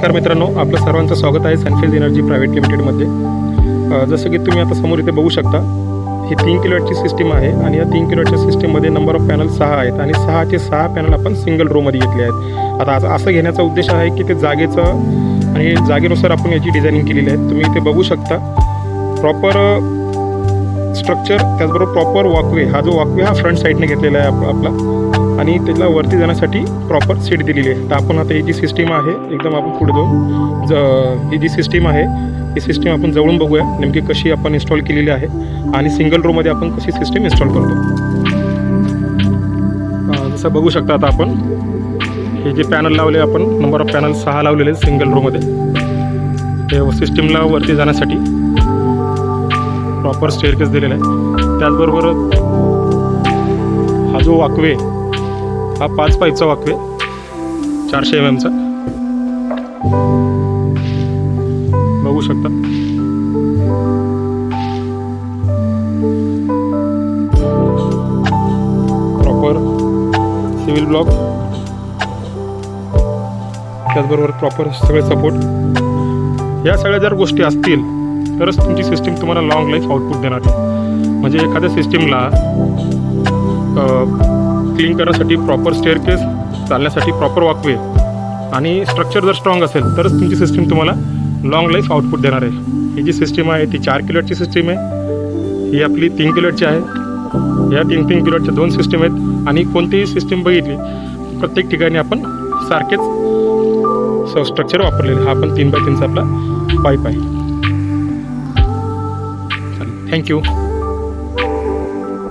नमस्कार मित्रांनो, आपलं सर्वांचं स्वागत आहे सनफेज एनर्जी प्रायव्हेट लिमिटेडमध्ये। जसं की तुम्ही आता समोर इथे बघू शकता, ही 3 किलोवॅटची सिस्टीम आहे आणि या 3 किलोवॅटच्या सिस्टीममध्ये नंबर ऑफ पॅनल 6 आहेत आणि 6चे 6 पॅनल आपण सिंगल रोमध्ये घेतले आहेत। आता असं घेण्याचा उद्देश आहे की ते जागेचं आणि जागेनुसार आपण याची डिझायनिंग केलेली आहे। तुम्ही इथे बघू शकता प्रॉपर स्ट्रक्चर, त्याचबरोबर प्रॉपर वॉकवे, हा जो वॉकवे हा फ्रंट साईडने घेतलेला आहे आपला आणि त्याला वरती जाण्यासाठी प्रॉपर सीट दिलेली आहे। तर आपण आता ही जी सिस्टीम आहे एकदम आपण पुढे जाऊन ही जी सिस्टीम आहे ही सिस्टीम आपण जवळून बघूया नेमकी कशी आपण इन्स्टॉल केलेली आहे आणि सिंगल रोमध्ये आपण कशी सिस्टीम इन्स्टॉल करतो। जसं बघू शकता आता आपण हे जे पॅनल लावले, आपण नंबर ऑफ पॅनल 6 लावलेले सिंगल रोमध्ये, ते सिस्टीमला वरती जाण्यासाठी प्रॉपर स्टेअरकेस दिलेला आहे। त्याचबरोबर हा जो वॉकवे हा 5 पाईपचा वॉकवे 400 mm बघू शकता। प्रॉपर सिव्हिल ब्लॉक, त्याचबरोबर प्रॉपर सगळे सपोर्ट, या सगळ्या जर गोष्टी असतील तरच तुमची सिस्टीम तुम्हाला लॉंग लाईफ आउटपुट देणार आहे। म्हणजे एखाद्या सिस्टीमला क्लीन करण्यासाठी प्रॉपर स्टेअरकेस, चालण्यासाठी प्रॉपर वॉकवे आणि स्ट्रक्चर जर स्ट्रॉंग असेल तरच तुमची सिस्टीम तुम्हाला लॉंग लाईफ आउटपुट देणार आहे। ही जी सिस्टीम आहे ती 4 किलोवॅटची सिस्टीम आहे, ही आपली 3 किलोवॅटची आहे। या 3 किलोवॅटच्या 2 सिस्टीम आहेत आणि कोणतीही सिस्टीम बघितली प्रत्येक ठिकाणी आपण सारखेच स्ट्रक्चर वापरलेले। हा पण 3x3चा आपला पाईप आहे। थँक्यू।